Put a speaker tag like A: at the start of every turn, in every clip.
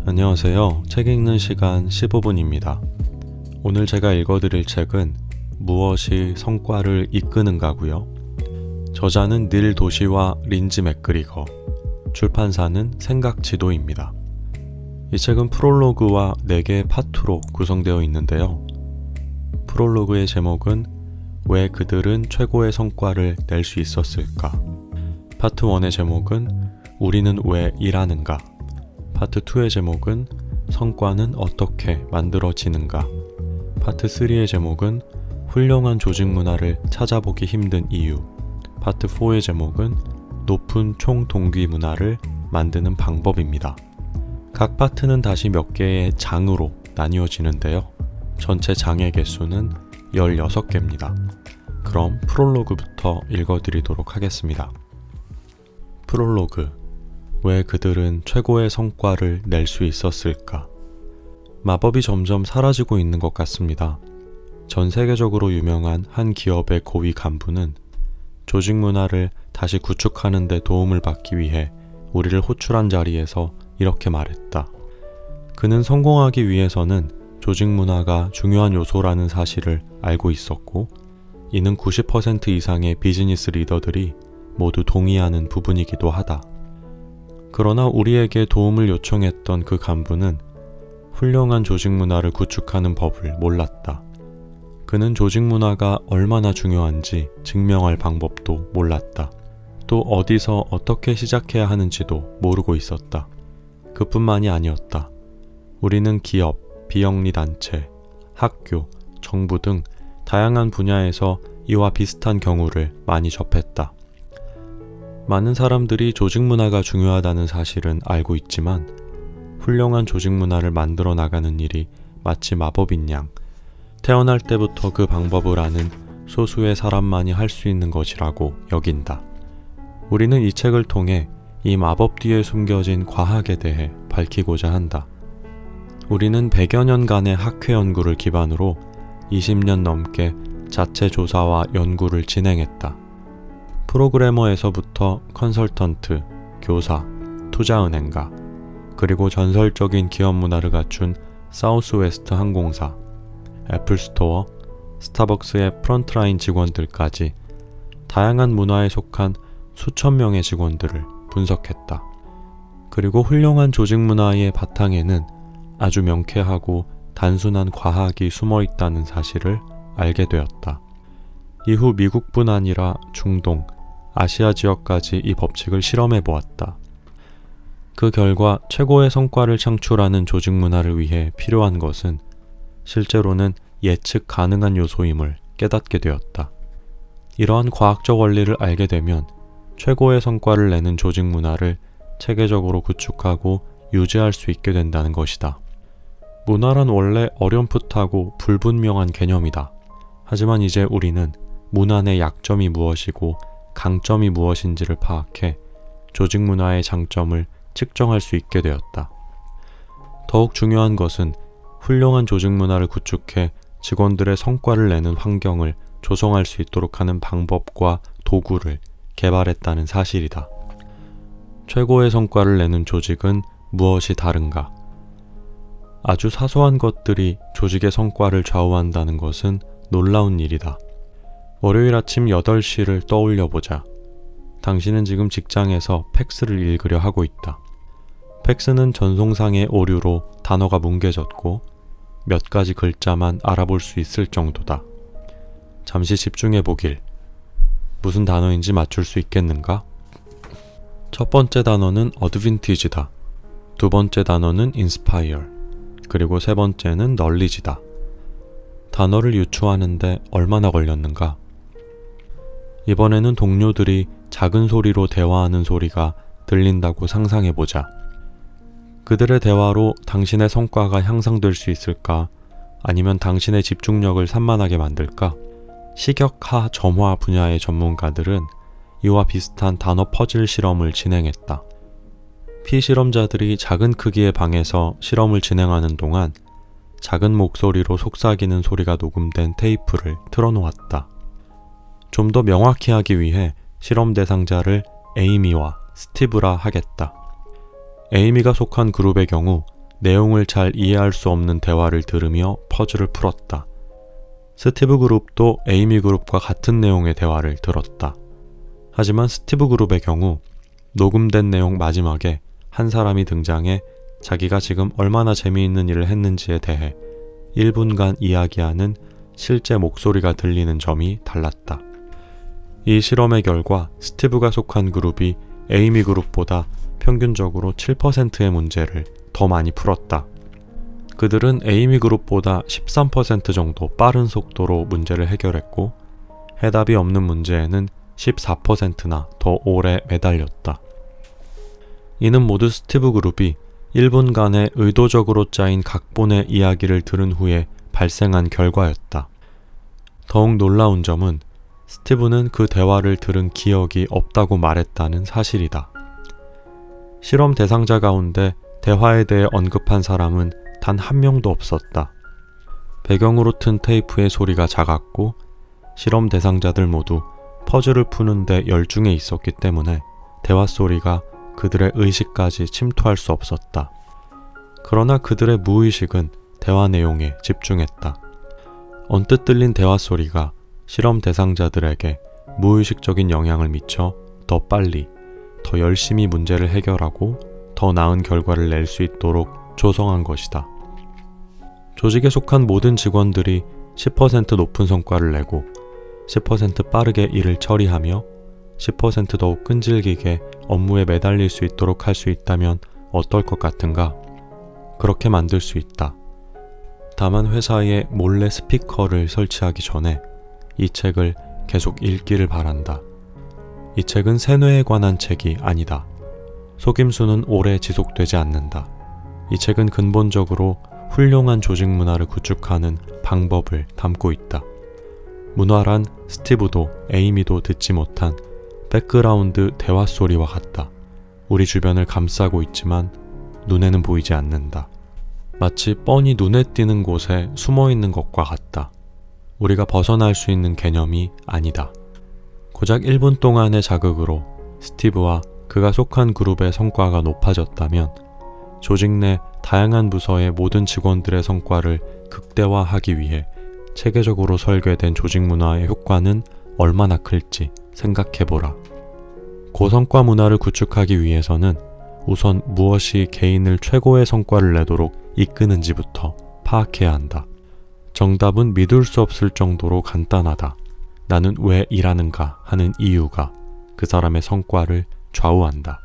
A: 안녕하세요. 책 읽는 시간 15분입니다. 오늘 제가 읽어드릴 책은 무엇이 성과를 이끄는가고요. 저자는 닐 도시와 린지 맥그리거, 출판사는 생각지도입니다. 이 책은 프롤로그와 4개의 파트로 구성되어 있는데요. 프롤로그의 제목은 왜 그들은 최고의 성과를 낼 수 있었을까? 파트 1의 제목은 우리는 왜 일하는가? 파트 2의 제목은 성과는 어떻게 만들어지는가? 파트 3의 제목은 훌륭한 조직 문화를 찾아보기 힘든 이유. 파트 4의 제목은 높은 총 동기 문화를 만드는 방법입니다. 각 파트는 다시 몇 개의 장으로 나뉘어지는데요. 전체 장의 개수는 16개입니다. 그럼 프롤로그부터 읽어드리도록 하겠습니다. 프롤로그. 왜 그들은 최고의 성과를 낼 수 있었을까? 마법이 점점 사라지고 있는 것 같습니다. 전 세계적으로 유명한 한 기업의 고위 간부는 조직 문화를 다시 구축하는 데 도움을 받기 위해 우리를 호출한 자리에서 이렇게 말했다. 그는 성공하기 위해서는 조직 문화가 중요한 요소라는 사실을 알고 있었고, 이는 90% 이상의 비즈니스 리더들이 모두 동의하는 부분이기도 하다. 그러나 우리에게 도움을 요청했던 그 간부는 훌륭한 조직 문화를 구축하는 법을 몰랐다. 그는 조직 문화가 얼마나 중요한지 증명할 방법도 몰랐다. 또 어디서 어떻게 시작해야 하는지도 모르고 있었다. 그뿐만이 아니었다. 우리는 기업, 비영리 단체, 학교, 정부 등 다양한 분야에서 이와 비슷한 경우를 많이 접했다. 많은 사람들이 조직 문화가 중요하다는 사실은 알고 있지만 훌륭한 조직 문화를 만들어 나가는 일이 마치 마법인 양 태어날 때부터 그 방법을 아는 소수의 사람만이 할 수 있는 것이라고 여긴다. 우리는 이 책을 통해 이 마법 뒤에 숨겨진 과학에 대해 밝히고자 한다. 우리는 100여 년간의 학회 연구를 기반으로 20년 넘게 자체 조사와 연구를 진행했다. 프로그래머에서부터 컨설턴트, 교사, 투자은행가, 그리고 전설적인 기업 문화를 갖춘 사우스웨스트 항공사, 애플스토어, 스타벅스의 프런트라인 직원들까지 다양한 문화에 속한 수천 명의 직원들을 분석했다. 그리고 훌륭한 조직 문화의 바탕에는 아주 명쾌하고 단순한 과학이 숨어 있다는 사실을 알게 되었다. 이후 미국뿐 아니라 중동, 아시아 지역까지 이 법칙을 실험해 보았다. 그 결과 최고의 성과를 창출하는 조직 문화를 위해 필요한 것은 실제로는 예측 가능한 요소임을 깨닫게 되었다. 이러한 과학적 원리를 알게 되면 최고의 성과를 내는 조직 문화를 체계적으로 구축하고 유지할 수 있게 된다는 것이다. 문화란 원래 어렴풋하고 불분명한 개념이다. 하지만 이제 우리는 문화의 약점이 무엇이고 강점이 무엇인지를 파악해 조직 문화의 장점을 측정할 수 있게 되었다. 더욱 중요한 것은 훌륭한 조직 문화를 구축해 직원들의 성과를 내는 환경을 조성할 수 있도록 하는 방법과 도구를 개발했다는 사실이다. 최고의 성과를 내는 조직은 무엇이 다른가? 아주 사소한 것들이 조직의 성과를 좌우한다는 것은 놀라운 일이다. 월요일 아침 8시를 떠올려보자. 당신은 지금 직장에서 팩스를 읽으려 하고 있다. 팩스는 전송상의 오류로 단어가 뭉개졌고 몇 가지 글자만 알아볼 수 있을 정도다. 잠시 집중해보길. 무슨 단어인지 맞출 수 있겠는가? 첫 번째 단어는 어드빈티지다. 두 번째 단어는 인스파이어. 그리고 세 번째는 널리지다. 단어를 유추하는데 얼마나 걸렸는가? 이번에는 동료들이 작은 소리로 대화하는 소리가 들린다고 상상해보자. 그들의 대화로 당신의 성과가 향상될 수 있을까? 아니면 당신의 집중력을 산만하게 만들까? 식역하 점화 분야의 전문가들은 이와 비슷한 단어 퍼즐 실험을 진행했다. 피실험자들이 작은 크기의 방에서 실험을 진행하는 동안 작은 목소리로 속삭이는 소리가 녹음된 테이프를 틀어놓았다. 좀 더 명확히 하기 위해 실험 대상자를 에이미와 스티브라 하겠다. 에이미가 속한 그룹의 경우 내용을 잘 이해할 수 없는 대화를 들으며 퍼즐을 풀었다. 스티브 그룹도 에이미 그룹과 같은 내용의 대화를 들었다. 하지만 스티브 그룹의 경우 녹음된 내용 마지막에 한 사람이 등장해 자기가 지금 얼마나 재미있는 일을 했는지에 대해 1분간 이야기하는 실제 목소리가 들리는 점이 달랐다. 이 실험의 결과 스티브가 속한 그룹이 에이미 그룹보다 평균적으로 7%의 문제를 더 많이 풀었다. 그들은 에이미 그룹보다 13% 정도 빠른 속도로 문제를 해결했고 해답이 없는 문제에는 14%나 더 오래 매달렸다. 이는 모두 스티브 그룹이 1분간의 의도적으로 짜인 각본의 이야기를 들은 후에 발생한 결과였다. 더욱 놀라운 점은 스티브는 그 대화를 들은 기억이 없다고 말했다는 사실이다. 실험 대상자 가운데 대화에 대해 언급한 사람은 단 한 명도 없었다. 배경으로 튼 테이프의 소리가 작았고 실험 대상자들 모두 퍼즐을 푸는데 열중해 있었기 때문에 대화 소리가 그들의 의식까지 침투할 수 없었다. 그러나 그들의 무의식은 대화 내용에 집중했다. 언뜻 들린 대화 소리가 실험 대상자들에게 무의식적인 영향을 미쳐 더 빨리, 더 열심히 문제를 해결하고 더 나은 결과를 낼 수 있도록 조성한 것이다. 조직에 속한 모든 직원들이 10% 높은 성과를 내고 10% 빠르게 일을 처리하며 10% 더욱 끈질기게 업무에 매달릴 수 있도록 할 수 있다면 어떨 것 같은가? 그렇게 만들 수 있다. 다만 회사에 몰래 스피커를 설치하기 전에 이 책을 계속 읽기를 바란다. 이 책은 세뇌에 관한 책이 아니다. 속임수는 오래 지속되지 않는다. 이 책은 근본적으로 훌륭한 조직 문화를 구축하는 방법을 담고 있다. 문화란 스티브도 에이미도 듣지 못한 백그라운드 대화 소리와 같다. 우리 주변을 감싸고 있지만 눈에는 보이지 않는다. 마치 뻔히 눈에 띄는 곳에 숨어 있는 것과 같다. 우리가 벗어날 수 있는 개념이 아니다. 고작 1분 동안의 자극으로 스티브와 그가 속한 그룹의 성과가 높아졌다면 조직 내 다양한 부서의 모든 직원들의 성과를 극대화하기 위해 체계적으로 설계된 조직 문화의 효과는 얼마나 클지 생각해보라. 고성과 문화를 구축하기 위해서는 우선 무엇이 개인을 최고의 성과를 내도록 이끄는지부터 파악해야 한다. 정답은 믿을 수 없을 정도로 간단하다. 나는 왜 일하는가 하는 이유가 그 사람의 성과를 좌우한다.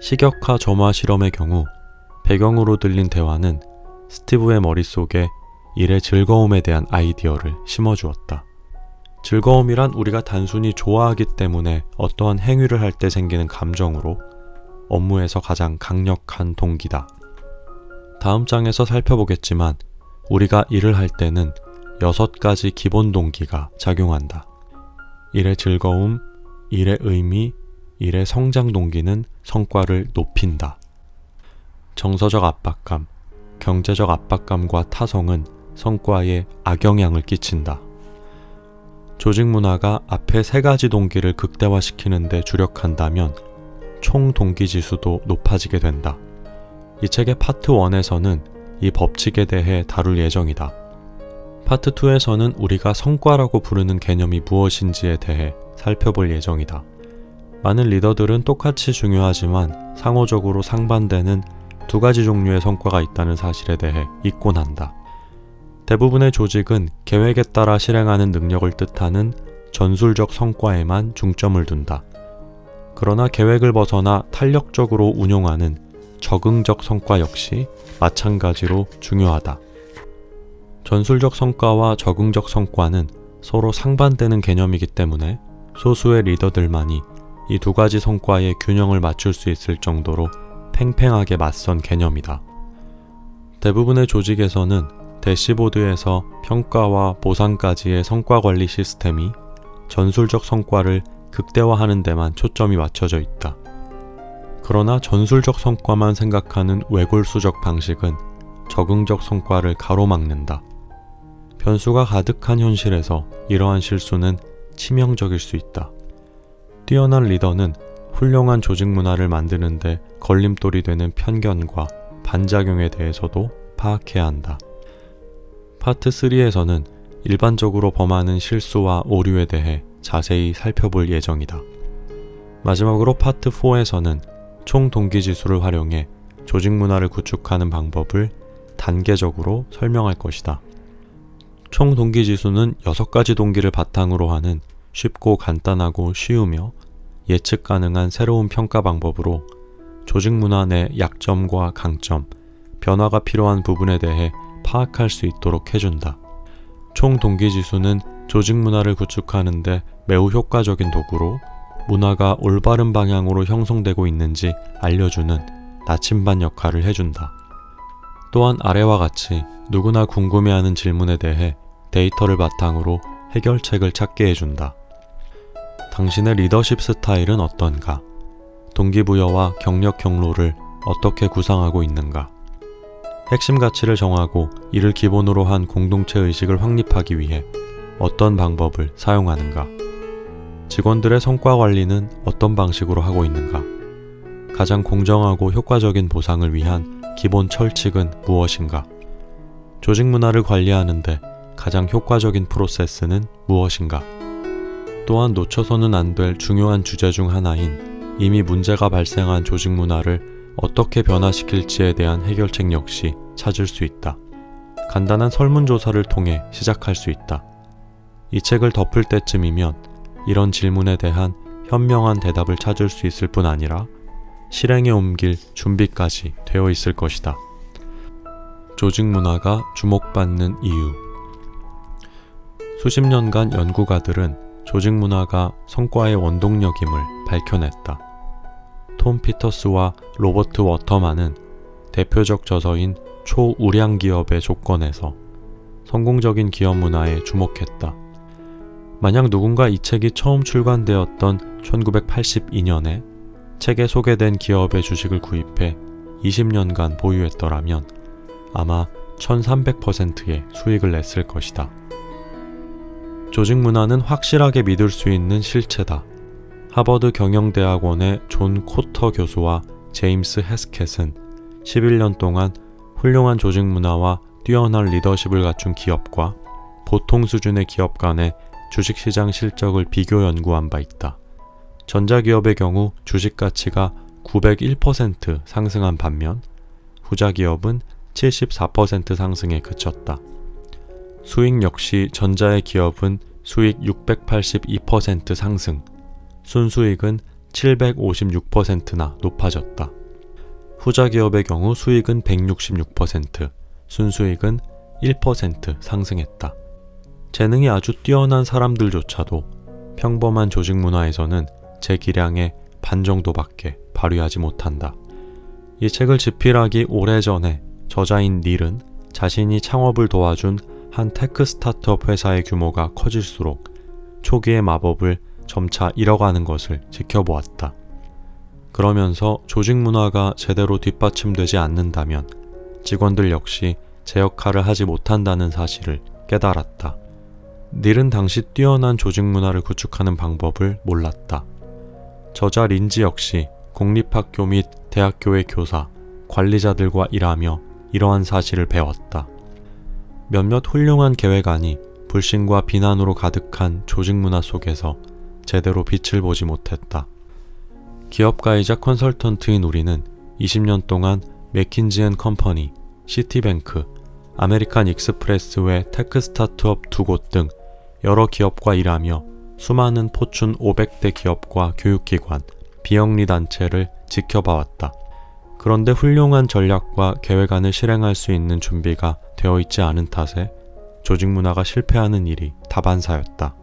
A: 식역화 점화 실험의 경우 배경으로 들린 대화는 스티브의 머릿속에 일의 즐거움에 대한 아이디어를 심어주었다. 즐거움이란 우리가 단순히 좋아하기 때문에 어떠한 행위를 할 때 생기는 감정으로 업무에서 가장 강력한 동기다. 다음 장에서 살펴보겠지만 우리가 일을 할 때는 6가지 기본 동기가 작용한다. 일의 즐거움, 일의 의미, 일의 성장 동기는 성과를 높인다. 정서적 압박감, 경제적 압박감과 타성은 성과에 악영향을 끼친다. 조직 문화가 앞에 3가지 동기를 극대화시키는 데 주력한다면 총 동기 지수도 높아지게 된다. 이 책의 파트 1에서는 이 법칙에 대해 다룰 예정이다. 파트 2에서는 우리가 성과라고 부르는 개념이 무엇인지에 대해 살펴볼 예정이다. 많은 리더들은 똑같이 중요하지만 상호적으로 상반되는 2가지 종류의 성과가 있다는 사실에 대해 잊곤 한다. 대부분의 조직은 계획에 따라 실행하는 능력을 뜻하는 전술적 성과에만 중점을 둔다. 그러나 계획을 벗어나 탄력적으로 운용하는 적응적 성과 역시 마찬가지로 중요하다. 전술적 성과와 적응적 성과는 서로 상반되는 개념이기 때문에 소수의 리더들만이 이 2가지 성과의 균형을 맞출 수 있을 정도로 팽팽하게 맞선 개념이다. 대부분의 조직에서는 대시보드에서 평가와 보상까지의 성과 관리 시스템이 전술적 성과를 극대화하는 데만 초점이 맞춰져 있다. 그러나 전술적 성과만 생각하는 외골수적 방식은 적응적 성과를 가로막는다. 변수가 가득한 현실에서 이러한 실수는 치명적일 수 있다. 뛰어난 리더는 훌륭한 조직 문화를 만드는데 걸림돌이 되는 편견과 반작용에 대해서도 파악해야 한다. 파트 3에서는 일반적으로 범하는 실수와 오류에 대해 자세히 살펴볼 예정이다. 마지막으로 파트 4에서는 총 동기지수를 활용해 조직 문화를 구축하는 방법을 단계적으로 설명할 것이다. 총 동기지수는 6가지 동기를 바탕으로 하는 쉽고 간단하고 쉬우며 예측 가능한 새로운 평가 방법으로 조직 문화 내 약점과 강점, 변화가 필요한 부분에 대해 파악할 수 있도록 해준다. 총 동기지수는 조직 문화를 구축하는 데 매우 효과적인 도구로 문화가 올바른 방향으로 형성되고 있는지 알려주는 나침반 역할을 해준다. 또한 아래와 같이 누구나 궁금해하는 질문에 대해 데이터를 바탕으로 해결책을 찾게 해준다. 당신의 리더십 스타일은 어떤가? 동기부여와 경력 경로를 어떻게 구상하고 있는가? 핵심 가치를 정하고 이를 기본으로 한 공동체 의식을 확립하기 위해 어떤 방법을 사용하는가? 직원들의 성과 관리는 어떤 방식으로 하고 있는가? 가장 공정하고 효과적인 보상을 위한 기본 철칙은 무엇인가? 조직 문화를 관리하는데 가장 효과적인 프로세스는 무엇인가? 또한 놓쳐서는 안 될 중요한 주제 중 하나인 이미 문제가 발생한 조직 문화를 어떻게 변화시킬지에 대한 해결책 역시 찾을 수 있다. 간단한 설문조사를 통해 시작할 수 있다. 이 책을 덮을 때쯤이면 이런 질문에 대한 현명한 대답을 찾을 수 있을 뿐 아니라 실행에 옮길 준비까지 되어 있을 것이다. 조직 문화가 주목받는 이유. 수십 년간 연구가들은 조직 문화가 성과의 원동력임을 밝혀냈다. 톰 피터스와 로버트 워터만은 대표적 저서인 초우량 기업의 조건에서 성공적인 기업 문화에 주목했다. 만약 누군가 이 책이 처음 출간되었던 1982년에 책에 소개된 기업의 주식을 구입해 20년간 보유했더라면 아마 1300%의 수익을 냈을 것이다. 조직 문화는 확실하게 믿을 수 있는 실체다. 하버드 경영대학원의 존 코터 교수와 제임스 해스켓은 11년 동안 훌륭한 조직 문화와 뛰어난 리더십을 갖춘 기업과 보통 수준의 기업 간의 주식시장 실적을 비교 연구한 바 있다. 전자기업의 경우 주식 가치가 901% 상승한 반면 후자기업은 74% 상승에 그쳤다. 수익 역시 전자의 기업은 수익 682% 상승, 순수익은 756%나 높아졌다. 후자기업의 경우 수익은 166%, 순수익은 1% 상승했다. 재능이 아주 뛰어난 사람들조차도 평범한 조직 문화에서는 제 기량의 반 정도밖에 발휘하지 못한다. 이 책을 집필하기 오래전에 저자인 닐은 자신이 창업을 도와준 한 테크 스타트업 회사의 규모가 커질수록 초기의 마법을 점차 잃어가는 것을 지켜보았다. 그러면서 조직 문화가 제대로 뒷받침되지 않는다면 직원들 역시 제 역할을 하지 못한다는 사실을 깨달았다. 닐은 당시 뛰어난 조직 문화를 구축하는 방법을 몰랐다. 저자 린지 역시 공립학교 및 대학교의 교사, 관리자들과 일하며 이러한 사실을 배웠다. 몇몇 훌륭한 계획안이 불신과 비난으로 가득한 조직 문화 속에서 제대로 빛을 보지 못했다. 기업가이자 컨설턴트인 우리는 20년 동안 맥킨지&컴퍼니, 시티뱅크, 아메리칸 익스프레스 외 테크 스타트업 2곳 등 여러 기업과 일하며 수많은 포춘 500대 기업과 교육기관, 비영리 단체를 지켜봐왔다. 그런데 훌륭한 전략과 계획안을 실행할 수 있는 준비가 되어 있지 않은 탓에 조직 문화가 실패하는 일이 다반사였다.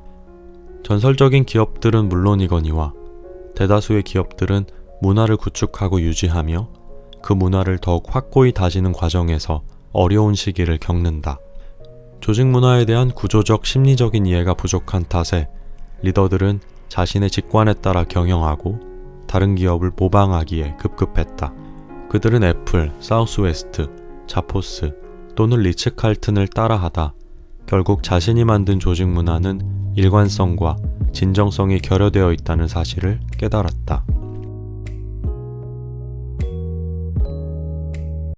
A: 전설적인 기업들은 물론이거니와 대다수의 기업들은 문화를 구축하고 유지하며 그 문화를 더욱 확고히 다지는 과정에서 어려운 시기를 겪는다. 조직 문화에 대한 구조적 심리적인 이해가 부족한 탓에 리더들은 자신의 직관에 따라 경영하고 다른 기업을 모방하기에 급급했다. 그들은 애플, 사우스웨스트, 자포스 또는 리츠칼튼을 따라하다 결국 자신이 만든 조직 문화는 일관성과 진정성이 결여되어 있다는 사실을 깨달았다.